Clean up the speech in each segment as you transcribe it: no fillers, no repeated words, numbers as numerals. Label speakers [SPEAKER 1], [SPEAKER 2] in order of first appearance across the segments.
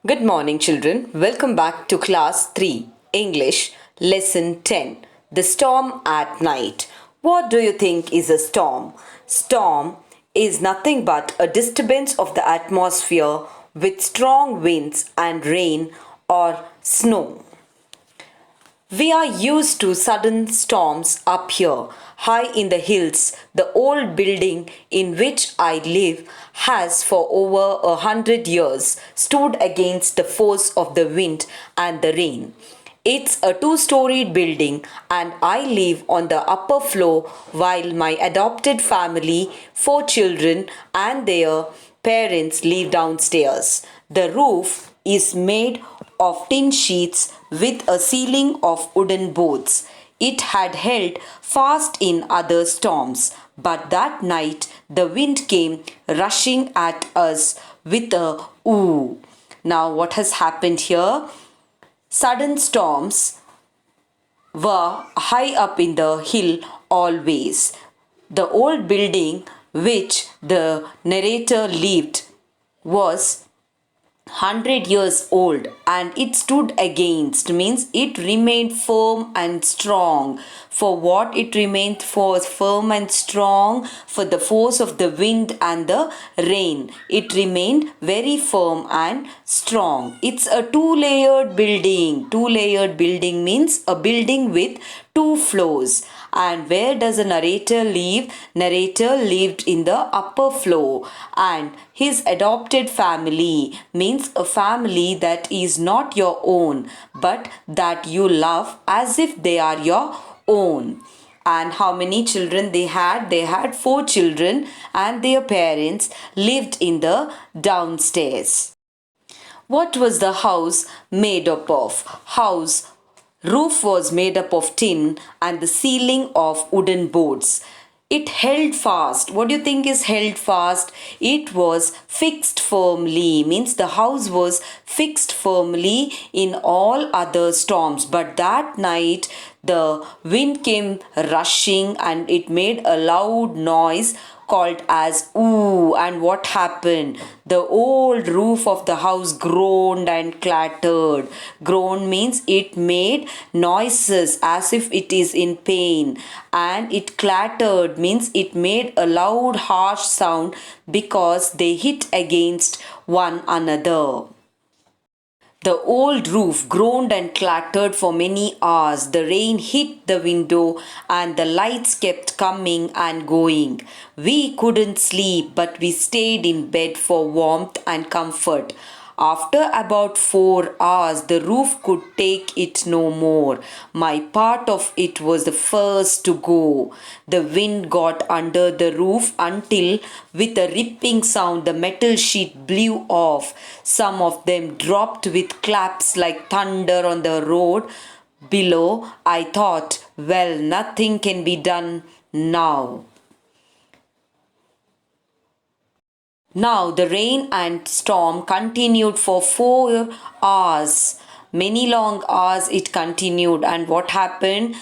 [SPEAKER 1] Good morning, children. Welcome back to Class 3, English, Lesson 10, The Storm at Night. What do you think is a storm? Storm is nothing but a disturbance of the atmosphere with strong winds and rain or snow. We are used to sudden storms up here, high in the hills. The old building in which I live has for over 100 years stood against the force of the wind and the rain. It's a two-storied building and I live on the upper floor while my adopted family, 4 children and their parents live downstairs. The roof is made of tin sheets with a ceiling of wooden boards. It had held fast in other storms, but that night the wind came rushing at us with a ooh. Now, what has happened here? Sudden storms were high up in the hill always. The old building which the narrator lived was 100 years old and it stood against means it remained firm and strong. For what it remained for firm and strong? For the force of the wind and the rain. It remained very firm and strong. It's a two-layered building. Two-layered building means a building with 2 floors. And where does the narrator live? Narrator lived in the upper floor and his adopted family means a family that is not your own but that you love as if they are your own. And how many children they had? They had 4 children and their parents lived in the downstairs. What was the house made up of? House roof was made up of tin and the ceiling of wooden boards. It held fast. What do you think is held fast? It was fixed firmly. Means the house was fixed firmly in all other storms. But that night the wind came rushing and it made a loud noise called as ooh. And what happened? The old roof of the house groaned and clattered. Groan means it made noises as if it is in pain, and it clattered means it made a loud harsh sound because they hit against one another. The old roof groaned and clattered for many hours. The rain hit the window and the lights kept coming and going. We couldn't sleep, but we stayed in bed for warmth and comfort. After about 4 hours, the roof could take it no more. My part of it was the first to go. The wind got under the roof until, with a ripping sound, the metal sheet blew off. Some of them dropped with claps like thunder on the road below. I thought, well, nothing can be done now. Now the rain and storm continued for 4 hours. Many long hours it continued, and what happened?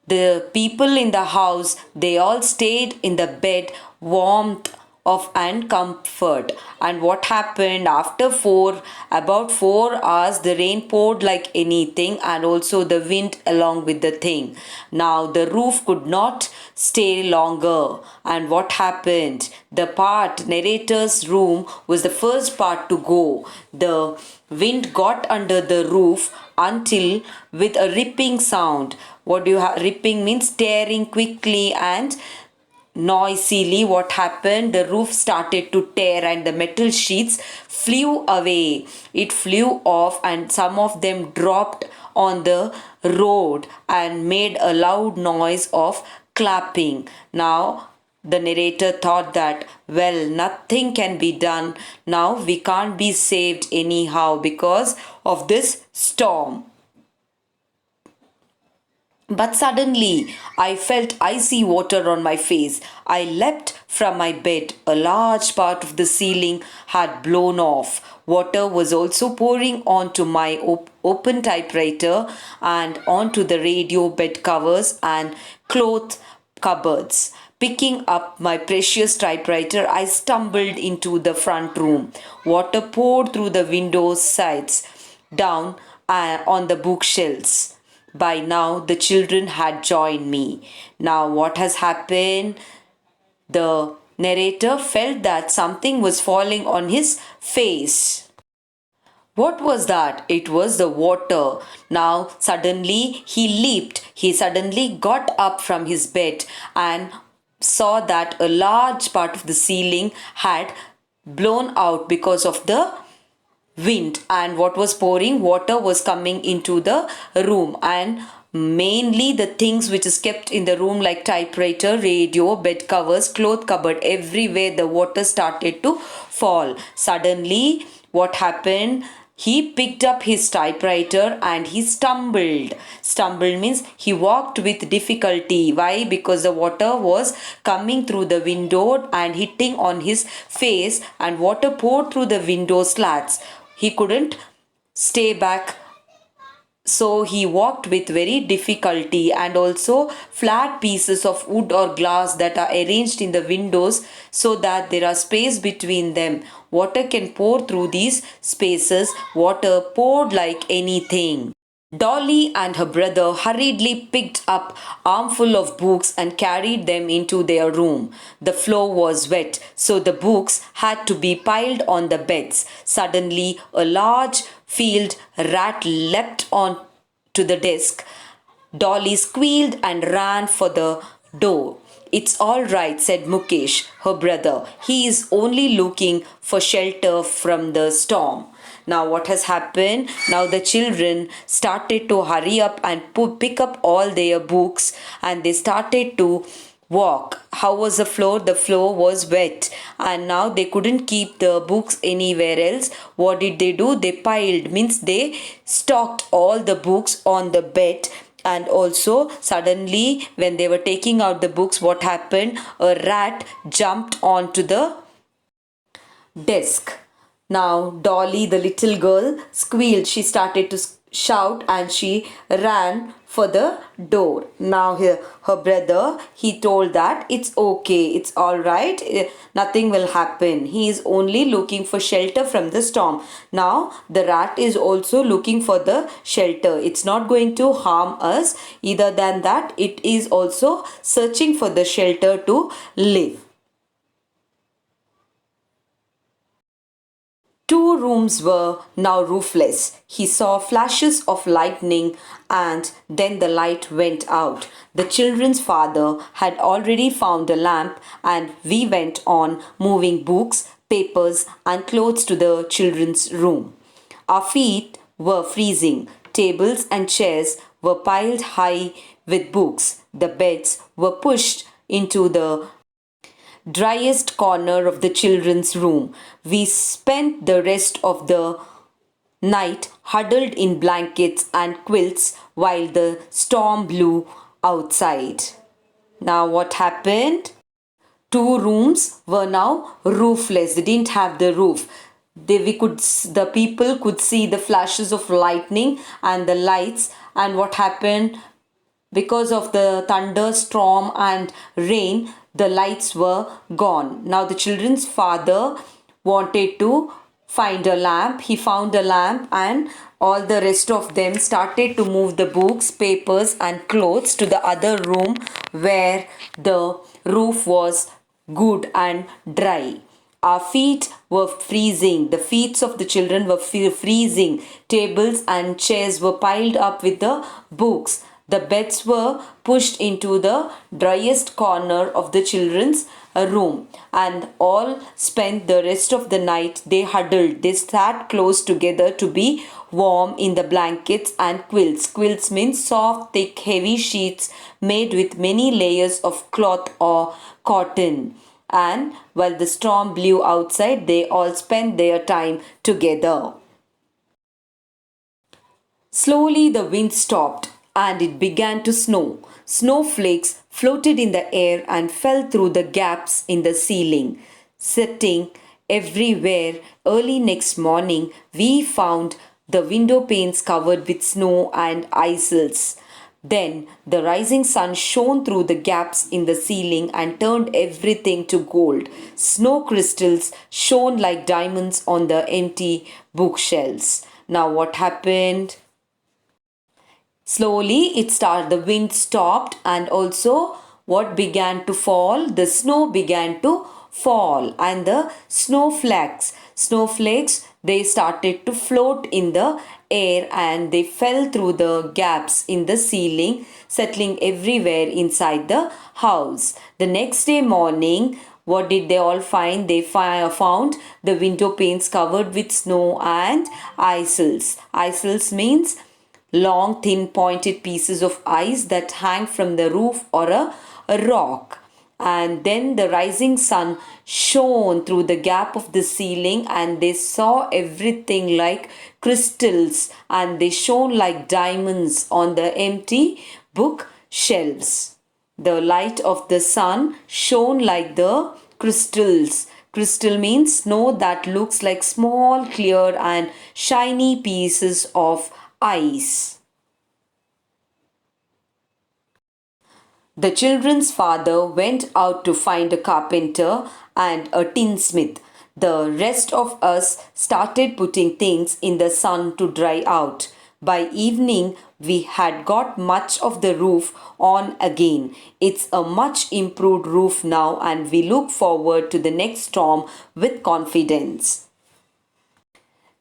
[SPEAKER 1] The people in the house, they all stayed in the bed, warmth of and comfort. And what happened after about 4 hours, the rain poured like anything, and also the wind along with the thing. Now the roof could not stay longer. And what happened? The narrator's room was the first part to go. The wind got under the roof until, with a ripping sound. What do you have? Ripping means tearing quickly and noisily. What happened? The roof started to tear and the metal sheets flew away. It flew off and some of them dropped on the road and made a loud noise of clapping. Now the narrator thought that, well, nothing can be done. Now we can't be saved anyhow because of this storm. But suddenly I felt icy water on my face. I leapt from my bed. A large part of the ceiling had blown off. Water was also pouring onto my open typewriter and onto the radio bed covers and cloth cupboards. Picking up my precious typewriter, I stumbled into the front room. Water poured through the window sides, down on the bookshelves. By now, the children had joined me. Now, what has happened? The narrator felt that something was falling on his face. What was that? It was the water. Now, suddenly, he leaped. He suddenly got up from his bed and saw that a large part of the ceiling had blown out because of the wind, and what was pouring water was coming into the room, and mainly the things which is kept in the room like typewriter, radio, bed covers, cloth cupboard, everywhere the water started to fall. Suddenly what happened? He picked up his typewriter and he stumbled. Stumbled means he walked with difficulty. Why? Because the water was coming through the window and hitting on his face, and water poured through the window slats. He couldn't stay back, so he walked with very difficulty. And also flat pieces of wood or glass that are arranged in the windows so that there are space between them. Water can pour through these spaces. Water poured like anything. Dolly and her brother hurriedly picked up armful of books and carried them into their room. The floor was wet, so the books had to be piled on the beds. Suddenly, a large field rat leapt on to the desk. Dolly squealed and ran for the door. "It's all right," said Mukesh, her brother. "He is only looking for shelter from the storm." Now what has happened? Now the children started to hurry up and pick up all their books, and they started to walk. How was the floor? The floor was wet, and now they couldn't keep the books anywhere else. What did they do? They piled, means they stocked all the books on the bed. And also suddenly when they were taking out the books, what happened? A rat jumped onto the desk. Now Dolly, the little girl, squealed. She started to shout and she ran for the door. Now her brother, he told that it's okay, it's all right, nothing will happen. He is only looking for shelter from the storm. Now the rat is also looking for the shelter. It's not going to harm us. Either than that, it is also searching for the shelter to live. Two rooms were now roofless. He saw flashes of lightning and then the light went out. The children's father had already found a lamp, and we went on moving books, papers and clothes to the children's room. Our feet were freezing. Tables and chairs were piled high with books. The beds were pushed into the driest corner of the children's room. We spent the rest of the night huddled in blankets and quilts while the storm blew outside. Now what happened? Two rooms were now roofless. They didn't have the roof. The people could see the flashes of lightning and the lights. And what happened? Because of the thunderstorm and rain, the lights were gone. Now the children's father wanted to find a lamp. He found a lamp, and all the rest of them started to move the books, papers and clothes to the other room where the roof was good and dry. Our feet were freezing. The feet of the children were freezing. Tables and chairs were piled up with the books. The beds were pushed into the driest corner of the children's room, and all spent the rest of the night. They huddled. They sat close together to be warm in the blankets and quilts. Quilts means soft, thick, heavy sheets made with many layers of cloth or cotton. And while the storm blew outside, they all spent their time together. Slowly the wind stopped and it began to snow. Snowflakes floated in the air and fell through the gaps in the ceiling, setting everywhere. Early next morning, we found the window panes covered with snow and icicles. Then the rising sun shone through the gaps in the ceiling and turned everything to gold. Snow crystals shone like diamonds on the empty bookshelves. Now, what happened? Slowly the wind stopped, and also what began to fall? The snow began to fall, and the snowflakes, they started to float in the air and they fell through the gaps in the ceiling, settling everywhere inside the house. The next day morning, what did they all find? They found the window panes covered with snow and icicles. Icicles means long, thin, pointed pieces of ice that hang from the roof or a rock. And then the rising sun shone through the gap of the ceiling, and they saw everything like crystals, and they shone like diamonds on the empty bookshelves. The light of the sun shone like the crystals. Crystal means snow that looks like small, clear, and shiny pieces of ice. The children's father went out to find a carpenter and a tinsmith. The rest of us started putting things in the sun to dry out. By evening, we had got much of the roof on again. It's a much improved roof now, and we look forward to the next storm with confidence.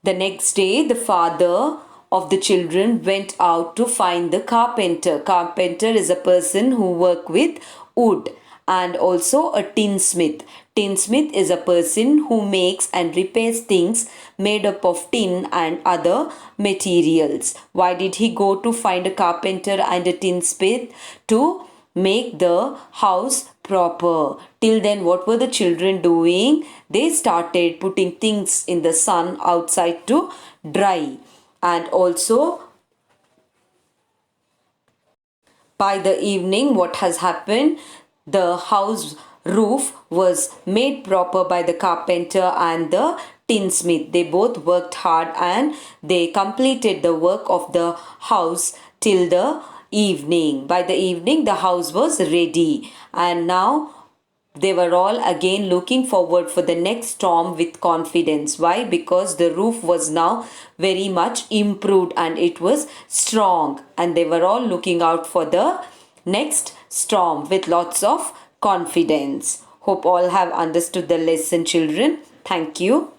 [SPEAKER 1] The next day, the father of the children went out to find the carpenter. Carpenter is a person who works with wood, and also a tinsmith. Tinsmith is a person who makes and repairs things made up of tin and other materials. Why did he go to find a carpenter and a tinsmith? To make the house proper. Till then, what were the children doing? They started putting things in the sun outside to dry. And also, by the evening, what has happened? The house roof was made proper by the carpenter and the tinsmith. They both worked hard and they completed the work of the house till the evening. By the evening, the house was ready, and now they were all again looking forward for the next storm with confidence. Why? Because the roof was now very much improved and it was strong, and they were all looking out for the next storm with lots of confidence. Hope all have understood the lesson, children. Thank you.